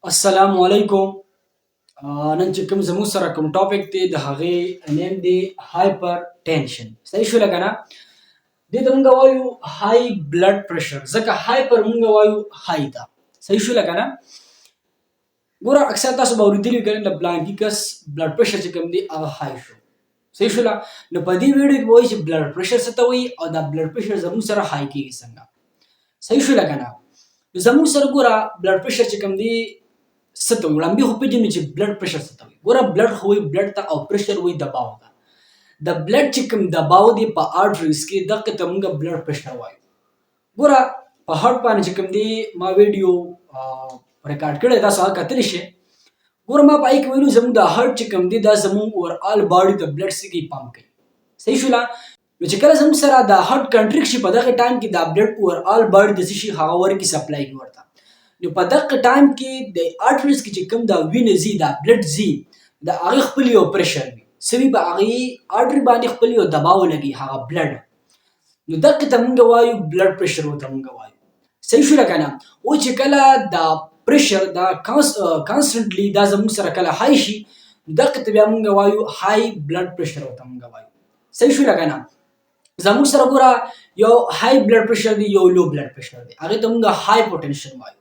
السلام علیکم. نن چې کوم زموږ سره کوم ټاپک دی د هغې نیم دی هایپر ټینشن. صحیح شوله که نه؟ دې ته مونږ وایو های بلډ پریشر، ځکه هایپر مونږ وایو های ته. صحیح شوله که نه؟ ګوره اکثر تاسو به اورېدلي وي د بلانکي کس بلډ پریشر چې کوم دی هغه های شو. صحیح شوله؟ نو په دې ویډیو کې به وایي چې بلډ پریشر څه ته وایي او دا بلډ پریشر زموږ سره های کېږي څنګه. صحیح شوله که نه؟ نو زموږ سره ګوره بلډ پریشر چې کوم دی څه ته وایي، وړاندې خو پېژنو چې بلډ پریشر څه ته وایي. ګوره بلډ خو وایي بلډ ته او پریشر وایي دباو ته. د بلډ چې کوم دباو دی په آرټریز کې دغه ته موږ بلډ پریشر وایو. ګوره په هارټ باندې چې کوم دی ما ویډیو ریکارډ کړی، تاسو هغه کتلی شئ. ګوره ما په هغې کې ویلو زموږ د هارټ چې کوم دی دا زموږ اوورآل باډي د بلډ څه کوي، پمپ کوي. صحیح شوله؟ نو چې کله زموږ سره د هارټ کنټریکټ شي په دغه ټایم کې دا بلډ اوورآل باډي د څه شي هغه ورکړي، سپلای کړي ورته. نو په دغه ټایم کې د آرټریز کې چې کوم دا وینه ځي، دا بلډ ځي، د هغې خپل یو پریشر وي، څه وي په هغې آرټري باندې خپل یو دباو لګي هغه بلډ. نو دغې ته موږ وایو بلډ پریشر ورته موږ وایو. صحیح شوله که نه؟ او چې کله دا پریشر دا کانسټنټلی دا زموږ سره کله های شي، دغې ته بیا موږ وایو های بلډ پریشر ورته موږ وایو. صحیح شوله که نه؟ زموږ سره ګوره یو های بلډ پریشر دی، یو لو بلډ پریشر دی، هغې ته موږ هایپوټنشن وایو.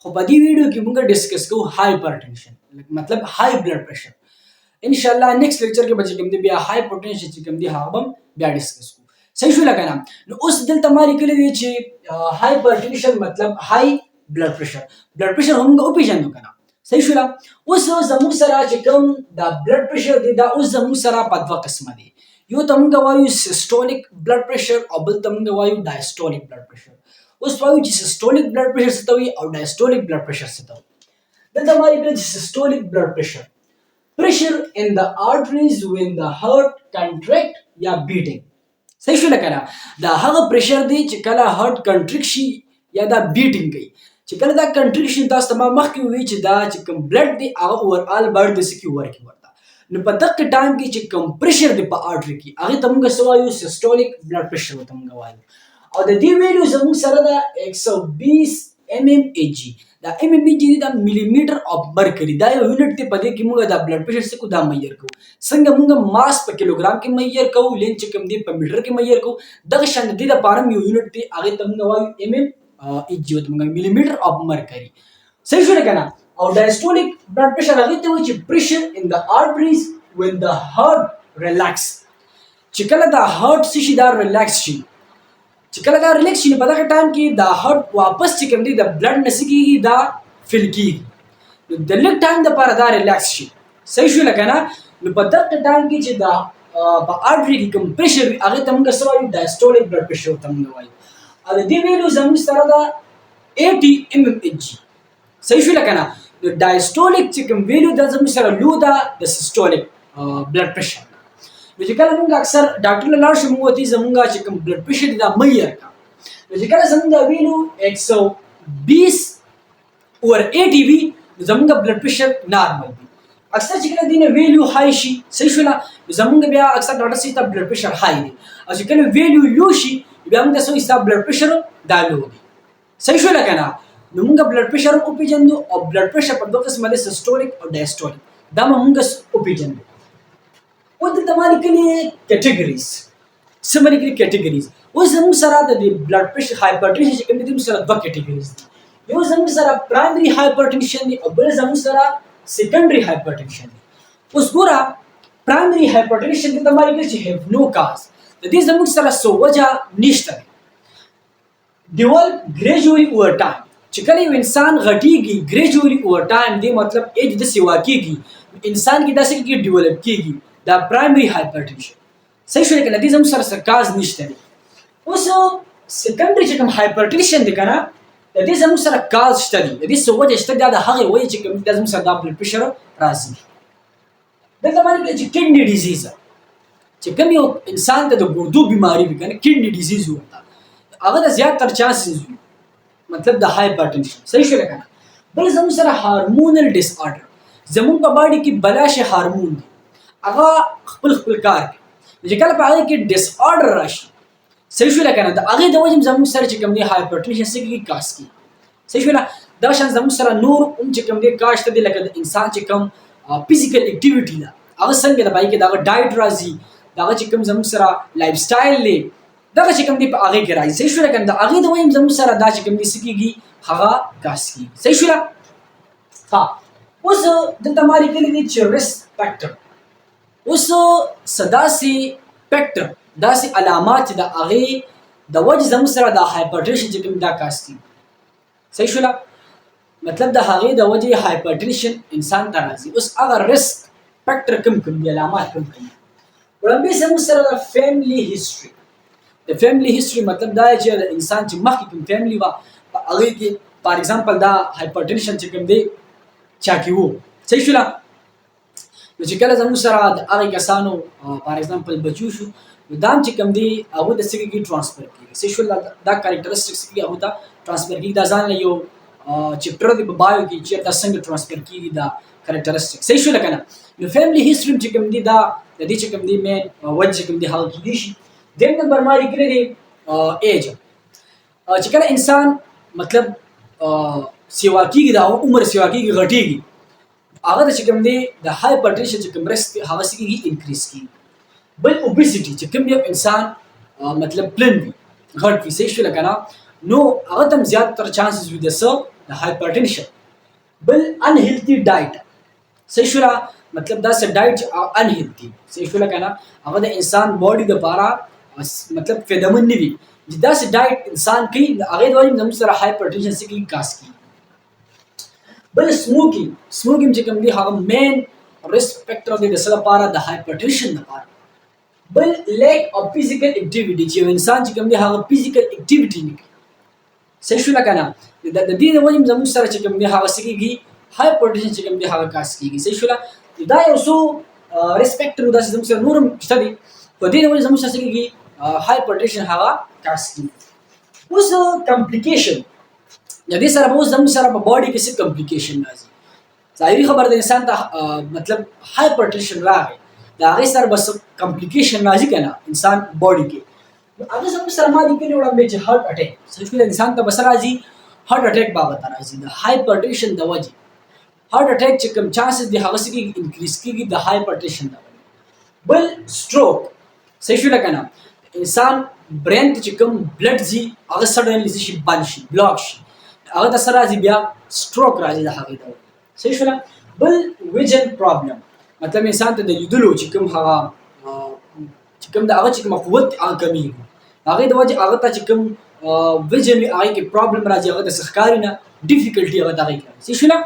خو په دې ویډیو کې موږ ډسکس کوو هایپرټنشن، مطلب های بلډ پریشر. انشاءالله نیکسټ لیکچر کې به چې کوم دی بیا هایپوټنشن چې کوم دی هغه به بیا ډسکس کوو. صحیح شوله که نه؟ نو اوس دلته ما لیکلی دی چې هایپرټنشن مطلب های بلډ پریشر. بلډ پریشر هم موږ وپېژنو که نه؟ صحیح شوله؟ اوس زموږ سره چې کوم دا بلډ پریشر دی دا اوس زموږ سره په دوه قسمه دی. یو ته موږ وایو سیسټولیک بلډ پریشر او بل ته موږ وایو ډایسټولیک بلډ پریشر. اوس وایو چې سیسټولیک بلډ پریشر څه ته وایي او ډایسټولیک بلډ پریشر څه ته وایي. دلته ما لیکلي چې سیسټولیک بلډ پریشر pressure in the arteries when the heart contract یا beating. صحیح شوله که نه؟ دا هغه پریشر دی چې کله هارټ کنټریکټ شي یا دا بیټینګ کوي. چې کله دا کنټریکټ شي، تاسو ته ما مخکې وویل چې دا چې کوم بلډ دی هغه اوورآل باډي د څه کې ورکړي ورته. نو په دغه ټایم کې چې کوم پریشر دی په آرټري کې هغې ته موږ څه وایو، سیسټولیک بلډ پریشر ورته موږ وایو. او د دې ویلیو زموږ سره ده 120 mmHg. دا mmHg دی دا ملي میټر اف مرکري، دا یو یونټ دی. په دې کې موږ دا بلډ پریشر څه کوو، دا میجر کوو. څنګه موږ ماس په کیلوګرام کې میجر کوو، لین چې کوم دی په میټر کې میجر کوو، دغه شان د دې لپاره یو یونټ دی هغې ته موږ وایو mmHg ورته موږ ملي میټر اف مرکري. صحیح شوله که نه؟ او ډایسټولیک بلډ پریشر هغې ته وایي چې پریشر ان د آرټریز when the heart relax. چې کله دا هارټ څه شي، دا ریلیکس شي. چې کله دا ریلیکس شي نو په دغه ټایم کې دا هارټ واپس چې کوم دی د بلډ نه څه کېږي، دا فل کېږي. نو د لږ ټایم دپاره دا ریلیکس شي. صحیح شوله که نه؟ نو په دغه ټایم کې چې دا په آرټري کې کوم پریشر وي هغې ته موږ څه وایو، ډایسټولیک بلډ پریشر ورته موږ وایو. او د دې ویلیو زموږ سره ده 80 mmHg. صحیح شوله که نه؟ نو ډایسټولیک چې کوم ویلیو دا زموږ سره لو ده د سیسټولیک بلډ پریشر. نو چې کله موږ اکثر ډاکټر ته لاړ شو، موږ ورته زموږ چې کوم بلډ پریشر دی دا میجر کړه. نو چې کله زموږ دا ویلو 120/80 وي نو زموږ بلډ پریشر نارمل وي. اکثر چې کله دې نه ویلیو های شي، صحیح شوله، نو زموږ بیا اکثر ډاکټر صاحب ته بلډ پریشر های دی. او چې کله ویلیو لو شي بیا موږ ته څه وایي، ستا بلډ پریشر دا لو دی. صحیح شوله که نه؟ نو موږ بلډ پریشر هم وپېژنو او بلډ پریشر په دوه قسمه دی، سیسټولیک او ډایسټولیک. دا به موږ وپېژنو. اوس دلته ما لیکلي کیټګریز. څه مې لیکلي؟ کیټګریز. اوس زموږ سره د بلډ پریشر هایپرټنشن چې کوم دی زموږ سره دوه کیټګریز دي. یو زموږ سره پرایمري هایپرټنشن دی او بل زموږ سره سیکنډري هایپرټنشن دی. اوس ګوره پرایمري هایپرټنشن دلته ما لیکلي چې هیو نو کاز. د دې زموږ سره څه وجه نشته دی. ډیولپ ګریجولي اوور ټایم. چې کله یو انسان غټېږي ګریجولي اوور ټایم دی، مطلب ایج داسې واقعېږي انسان کې داسې کېږي ډیولپ کېږي دا پرایمري هایپرټنشن. صحیح شوله که نه؟ دې زموږ سره څه کاز نشته دی. اوس سیکنډري چې کوم هایپرټنشن دی که نه، د دې زموږ سره کاز شته دی، د دې څه وجه شته دی. دا د هغې وجې چې کوم دا زموږ سره دا بلډ پریشر راځي. دلته ما لیکلي چې کډني ډیزیز، چې کوم یو انسان ته د ګردو بیماري وي که نه، کډني ډیزیز ورته هغه د زیات تر چانسز وي، مطلب د هایپرټنشن. صحیح شوله که نه؟ بل زموږ سره هارمونل ډس آرډر. زموږ په باډي کې بلاشه هارمون دی، هغه خپل کار کوي. چې کله په هغې کې ډس آرډر راشي، صحیح شوله که نه، د هغې د وجې زموږ سره چې کوم دی هایپرټنشن څه کېږي، کاز کېږي. صحیح شو دا شان زموږ سره نور هم چې کوم دی کاشته دی لکه د انسان چې کوم فزیکل اکټیویټي ده هغه څنګه د پای کې دغه ډایټ راځي دغه چې کوم زموږ سره لایف سټایل دی دغه چې کوم دی په هغې کې راځي صحیح شو لکه د هغې د ویم زموږ سره دا چې کوم دی څه کېږي هغه کاس کېږي صحیح شو ها اوس دلته ما لیکلي دي چې ریسک فیکټر اوس څه داسې فیکټر داسې علامات چې د هغې د وجې زموږ سره د هایپرټنشن چې کوم دا کاس کېږي صحیح شو مطلب د هغې د وجې هایپرټنشن انسان ته راځي اوس هغه ریسک فیکټر کوم دي علامات کوم دي وړاندې زموږ سره د فیملی هسټري د فیملی هسټري مطلب دا چې د انسان چې مخکې کوم فیملی وه په هغې کې فار ایگزامپل دا هایپرټنشن چې کوم دی چا کې وو صحیح شو نو چې کله زموږ سره د هغې کسانو فار ایگزامپل بچو شو نو دا هم چې کوم دی هغو ته څه کېږي ټرانسفر کېږي صحیح شو دا کریکټرسټکس کېږي هغو ته ټرانسفر کېږي دا ځان له یو چپټر دی په بایو کې چې دا څنګه ټرانسفر کېږي دا کریکټرسټکس صحیح شو که نه نو فیملی هسټري چې کوم دی دا د دې چې کوم دی مین وجه چې کوم دی هغه کېدی شي دویم نمبر ما لیکلی دی ایج چې کله انسان مطلب سیوا کېږي د هغه عمر سیوا کېږي غټېږي هغه ته چې کوم دی د هایپرټنشن چې کوم رسک هغه څه کېږي انکریز کېږي بل اوبیسټي چې کوم یو انسان مطلب پلن وي غټ وي صحیح شوله که نه نو هغه ته هم زیاتره چانسز وي د څه د هایپرټنشن بل انهیلتي ډایټ صحیح شوله مطلب داسې ډایټ چې انهیلتي صحیح شوله که نه هغه د انسان باډي دپاره مطلب فایدهمند نه وي چې داسې ډایټ انسان کوي د هغې د وجې زموږ سره هایپرټنشن څه کېږي کاس کېږي بل سموکینګ چې کوم دی هغه مین ریسک فیکټر دی د څه لپاره د هایپرټنشن لپاره بل لیک اف فزیکل اکټیویټي چې یو انسان چې کوم دی هغه فزیکل اکټیویټي نه کوي صحیح شوله که نه د دې د وجې زموږ سره چې کوم دی هغه څه کېږي هایپرټنشن چې کوم دی هغه کاس کېږي صحیح شوله دا یو څو ریسک فیکټر داسې زموږ سره نور هم شته دي په دې د وجې زموږ سره څه کېږي هایپرټنشن هغه کاس کېږي اوس کمپلیکیشن د دې سره به اوس زموږ سره په باډي کې څه کمپلیکیشن راځي ظاهري خبره د انسان ته مطلب هایپرټنشن راغی د هغې سره به څه کمپلیکیشن راځي که نه انسان باډي کې هغه زموږ سره ما لیکلي وړاندې چې هارټ اټیک صحیح شوله انسان ته به څه راځي هارټ اټیک بابت راځي د هایپرټنشن د وجې هارټ اټیک چې کوم چانسز دی هغه څه کېږي انکریز کېږي د هایپرټنشن د وجې بل سټروک صحیح شوله که نه انسان برین ته چې کوم بلډ ځي هغه سډنلی څه شي بند شي بلاک شي هغه ته څه راځي بیا سټروک راځي د هغې د وجې صحیح شوله بل ویژن پرابلم مطلب انسان ته د لیدلو چې کوم هغه چې کوم د هغه چې کوم قوت هغه کمیږي هغې د وجې هغه ته چې کوم ویژن وي هغې کې پرابلم راځي هغه ته څه ښکاري نه ډیفیکلټي هغه د هغې کې راځي صحیح شوله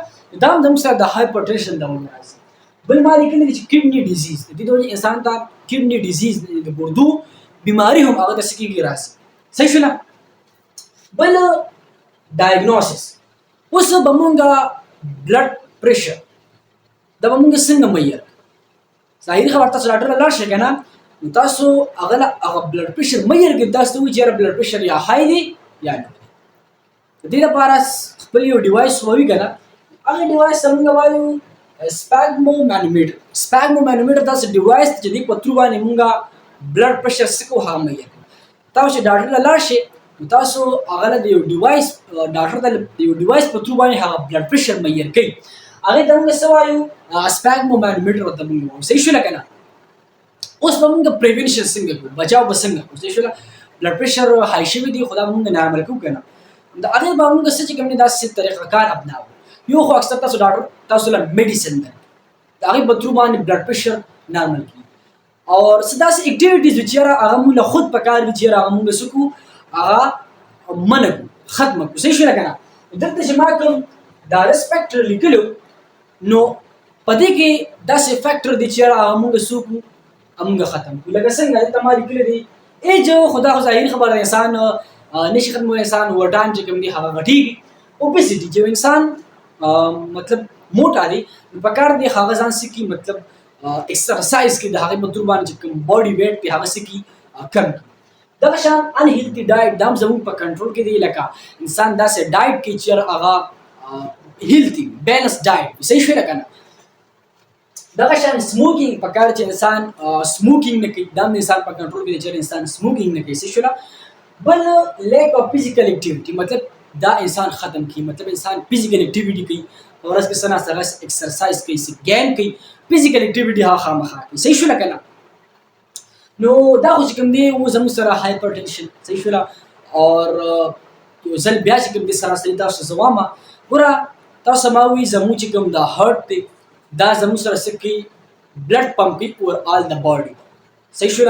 دا هم زموږ سره د هایپرټنشن د وجې راځي بل ما لیکلی دی چې کډني ډیزیز د دې د وجې انسان ته کډني ډیزیز د ګردو بیماري هم هغه ته څه کېږي راځي صحیح شوله بل ډایګنوسس اوس به مونږ بلډ پریشر دا به مونږ څنګه معیار ظاهري خبره تاسو ډاکټر ته لاړ شئ که نه نو تاسو هغه بلډ پریشر معیار کړي تاسو ته وایي چې یاره بلډ پریشر یا های دی یا نه دی د دې لپاره خپل یو ډیوایس ووي که نه هغه ډیوایس ته مونږ وایو سپاګمومانومیټر داسې ډیوایس چې دې په ترو باندې مونږ بلډ پریشر څه کوو هغه معیار کوو تاسو چې ډاکټر ته لاړ شئ نو تاسو هغه له د یو ډیوایس ډاکټر ته د یو ډیوایس په ترو باندې هغه بلډ پریشر معیار کوي هغې ته مونږ څه وایو سپاګمومانومیټر ورته مونږ وایو صحیح شوله که نه اوس به مونږ پریونشن څنګه کوو بچاو به څنګه کوو صحیح شوله بلډ پریشر های شوي دی خو دا مونږ نارمل کوو که نه د هغې به مونږ څه چې کوم دی داسې طریقه کار اپناوو یو خو اکثر تاسو ډاکټر تاسو له میډیسن درکوي د هغې په ترو باندې بلډ پریشر نارمل کېږي اور څه داسې اکټیویټیز وي چې یاره هغه مونږ له خود په کار وي چې یاره هغه مونږ څه کوو هغه منع کړو ختمه کړو صحیح شوله که نه دلته چې ما کوم دا ریسک فیکټر لیکلو نو په دې کې داسې فیکټر دی چې هغه مونږ څه کړو مونږ ختم کړو لکه څنګه دلته ما لیکلی دی ایج خو دا خو ظاهري خبره ده انسان نشي ختمولی انسان وټان چې کوم دی هغه غټېږي اوبیسټي چې انسان مطلب موټا دی نو پکار دی هغه ځان څه کړي مطلب ایکسرسایز کړي د هغې په تور باندې چې کوم باډي ویټ دی هغه څه کړي کم کړي دغه شان انهیلتي ډایټ دا هم زموږ په کنټرول کې دی لکه انسان داسې ډایټ کوي چې هغه هیلتي بیلنس ډایټ صحیح شوله که نه دغه شان سموکینګ پکار چې انسان سموکینګ نه کوي دا هم د انسان په کنټرول کې دی چې انسان سموکینګ نه کوي صحیح شوله بل لیک اف فزیکل اکټیویټي مطلب دا انسان ختم کی. مطلب انسان فزیکل ایکټیویټي کوي او ورځ کې سنا سره ایکسرسایز کوي ګین کوي فزیکل ایکټیویټي ها خامخا کوي. صحیح شو کنه. نو دا خو چې کوم دی و زموږ سره هایپرټنشن صحیح شو. اور یو ځل بیا چې کوم دی سراسري تاسو زوامه ګوره تاسو ما وی زموږ چې کوم دا هارت دی دا زموږ سره څه کوي بلډ پمپ کوي اوور آل د باډي. صحیح شو.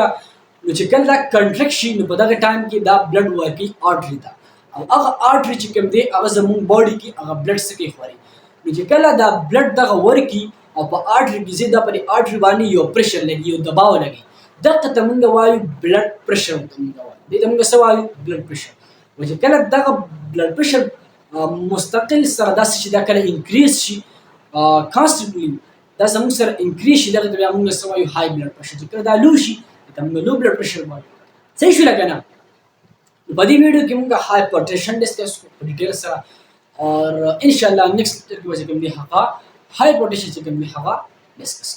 نو چې کله دا کنټریکټ شي نو په دغه ټایم کې دا بلډ ورکوي آرټري ته او هغه آرټري چې کوم دی هغه زموږ باډي کې هغه بلډ څه کوي خوري. نو چې کله دا بلډ دغه ورکي او په آرټري کې زیاده په آرټري باندې یو پریشر لګي یو دباو لګي دغه ته موږ وایو بلډ پریشر ته موږ وایو. دې ته موږ څه وایو بلډ پریشر. او چې کله دغه بلډ پریشر مستقل سره داسې چې دا کله انکریز شي کانسټنټلی دا زموږ سره انکریز شي دغه ته بیا موږ څه وایو های بلډ پریشر. چې کله دا لو شي ته موږ لو بلډ پریشر وایو. صحیح شو کنه. په دې ویډیو کې موږ هایپرټنشن ډسکس کوو په ډیټیل سره اور ان شاء الله نیکسټ کې کوم دی هغه هایپرټنشن چې کوم دی هغه ډسکس